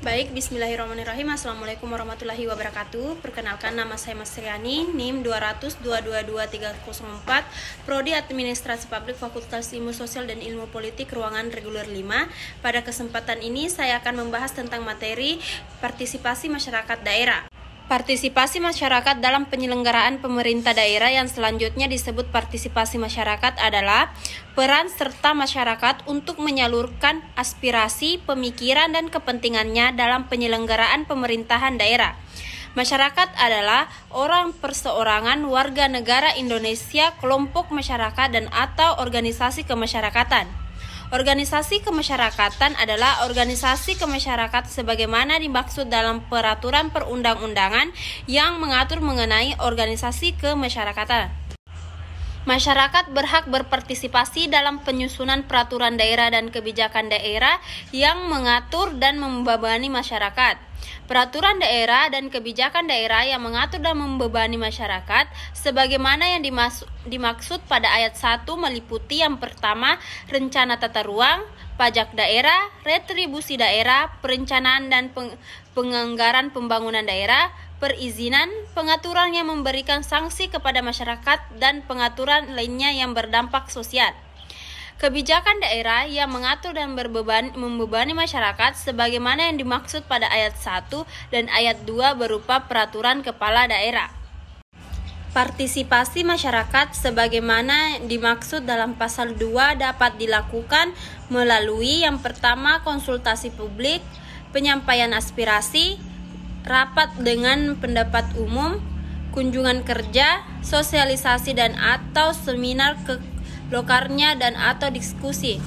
Baik, bismillahirrahmanirrahim. Assalamualaikum warahmatullahi wabarakatuh. Perkenalkan, nama saya Mas Riani, NIM 200222304, Prodi Administrasi Publik, Fakultas Ilmu Sosial dan Ilmu Politik, Ruangan Reguler 5. Pada kesempatan ini saya akan membahas tentang materi partisipasi masyarakat daerah. Partisipasi masyarakat dalam penyelenggaraan pemerintah daerah yang selanjutnya disebut partisipasi masyarakat adalah peran serta masyarakat untuk menyalurkan aspirasi, pemikiran, dan kepentingannya dalam penyelenggaraan pemerintahan daerah. Masyarakat adalah orang perseorangan warga negara Indonesia, kelompok masyarakat, dan atau organisasi kemasyarakatan. Organisasi kemasyarakatan adalah organisasi kemasyarakatan sebagaimana dimaksud dalam peraturan perundang-undangan yang mengatur mengenai organisasi kemasyarakatan. Masyarakat berhak berpartisipasi dalam penyusunan peraturan daerah dan kebijakan daerah yang mengatur dan membebani masyarakat. Peraturan daerah dan kebijakan daerah yang mengatur dan membebani masyarakat sebagaimana yang dimaksud pada ayat 1 meliputi yang pertama, rencana tata ruang, pajak daerah, retribusi daerah, perencanaan dan penganggaran pembangunan daerah, perizinan, pengaturan yang memberikan sanksi kepada masyarakat, dan pengaturan lainnya yang berdampak sosial. Kebijakan daerah yang mengatur dan membebani masyarakat sebagaimana yang dimaksud pada ayat 1 dan ayat 2 berupa peraturan kepala daerah. Partisipasi masyarakat sebagaimana dimaksud dalam pasal 2 dapat dilakukan melalui yang pertama, konsultasi publik, penyampaian aspirasi, rapat dengan pendapat umum, kunjungan kerja, sosialisasi dan atau seminar lokarnya dan atau diskusi.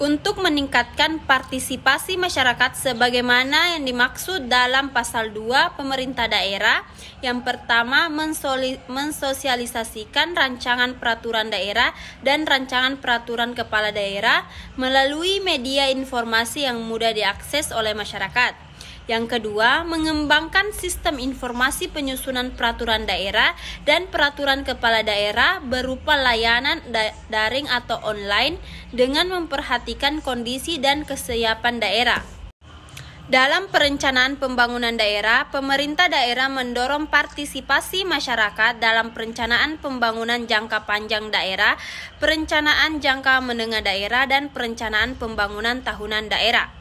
Untuk meningkatkan partisipasi masyarakat sebagaimana yang dimaksud dalam pasal 2 pemerintah daerah, yang pertama mensosialisasikan rancangan peraturan daerah dan rancangan peraturan kepala daerah melalui media informasi yang mudah diakses oleh masyarakat. Yang kedua, mengembangkan sistem informasi penyusunan peraturan daerah dan peraturan kepala daerah berupa layanan daring atau online dengan memperhatikan kondisi dan kesiapan daerah. Dalam perencanaan pembangunan daerah, pemerintah daerah mendorong partisipasi masyarakat dalam perencanaan pembangunan jangka panjang daerah, perencanaan jangka menengah daerah, dan perencanaan pembangunan tahunan daerah.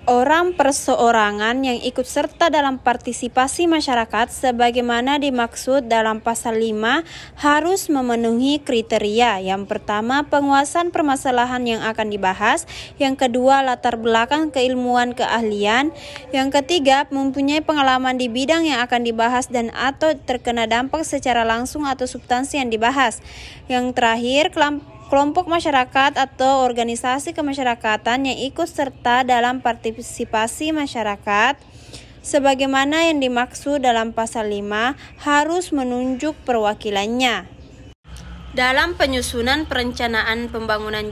Orang perseorangan yang ikut serta dalam partisipasi masyarakat sebagaimana dimaksud dalam pasal 5 harus memenuhi kriteria. Yang pertama, penguasaan permasalahan yang akan dibahas. Yang kedua, latar belakang keilmuan keahlian. Yang ketiga, mempunyai pengalaman di bidang yang akan dibahas dan atau terkena dampak secara langsung atau substansi yang dibahas. Yang terakhir, kelompok masyarakat atau organisasi kemasyarakatan yang ikut serta dalam partisipasi masyarakat sebagaimana yang dimaksud dalam pasal 5 harus menunjuk perwakilannya. Dalam penyusunan perencanaan pembangunan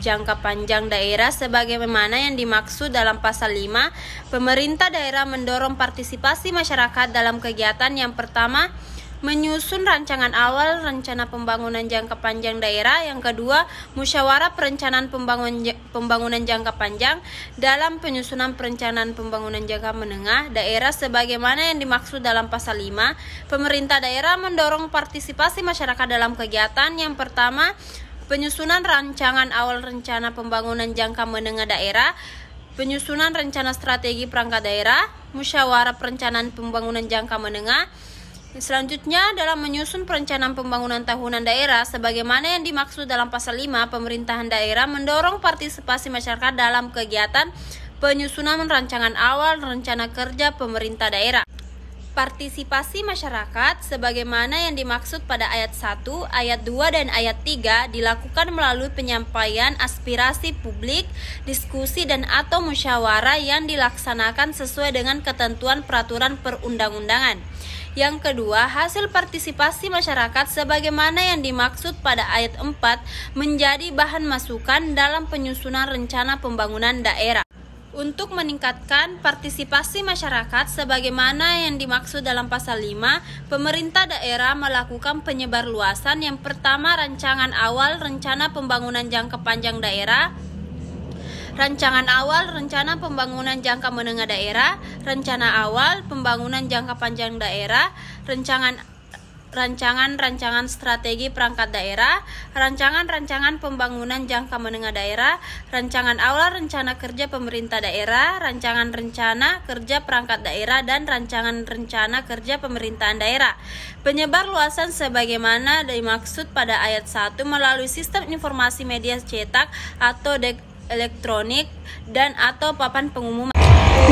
jangka panjang daerah sebagaimana yang dimaksud dalam pasal 5, pemerintah daerah mendorong partisipasi masyarakat dalam kegiatan yang pertama, menyusun rancangan awal rencana pembangunan jangka panjang daerah. Yang kedua, musyawarah perencanaan pembangunan jangka panjang. Dalam penyusunan perencanaan pembangunan jangka menengah daerah sebagaimana yang dimaksud dalam pasal 5, pemerintah daerah mendorong partisipasi masyarakat dalam kegiatan yang pertama, penyusunan rancangan awal rencana pembangunan jangka menengah daerah, penyusunan rencana strategi perangkat daerah, musyawarah perencanaan pembangunan jangka menengah. Selanjutnya, dalam menyusun perencanaan pembangunan tahunan daerah sebagaimana yang dimaksud dalam pasal 5, pemerintahan daerah mendorong partisipasi masyarakat dalam kegiatan penyusunan rancangan awal rencana kerja pemerintah daerah. Partisipasi masyarakat sebagaimana yang dimaksud pada ayat 1, ayat 2, dan ayat 3 dilakukan melalui penyampaian aspirasi publik, diskusi dan atau musyawarah yang dilaksanakan sesuai dengan ketentuan peraturan perundang-undangan. Yang kedua, hasil partisipasi masyarakat sebagaimana yang dimaksud pada ayat 4 menjadi bahan masukan dalam penyusunan rencana pembangunan daerah. Untuk meningkatkan partisipasi masyarakat sebagaimana yang dimaksud dalam pasal 5, pemerintah daerah melakukan penyebarluasan yang pertama rancangan awal rencana pembangunan jangka panjang daerah, Rancangan awal rencana pembangunan jangka menengah daerah, rencana awal pembangunan jangka panjang daerah, rancangan strategi perangkat daerah, rancangan pembangunan jangka menengah daerah, rancangan awal rencana kerja pemerintah daerah, rancangan rencana kerja perangkat daerah, dan rancangan rencana kerja pemerintahan daerah. Penyebar luasan sebagaimana dimaksud pada ayat 1 melalui sistem informasi media cetak atau elektronik dan atau papan pengumuman.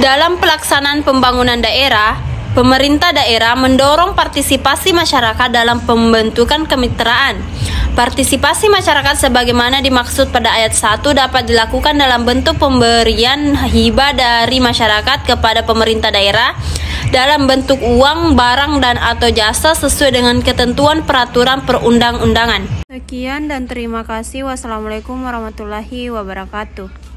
Dalam pelaksanaan pembangunan daerah, pemerintah daerah mendorong partisipasi masyarakat dalam pembentukan kemitraan. Partisipasi masyarakat sebagaimana dimaksud pada ayat 1 dapat dilakukan dalam bentuk pemberian hibah dari masyarakat kepada pemerintah daerah dalam bentuk uang, barang, dan atau jasa sesuai dengan ketentuan peraturan perundang-undangan. Sekian dan terima kasih. Wassalamualaikum warahmatullahi wabarakatuh.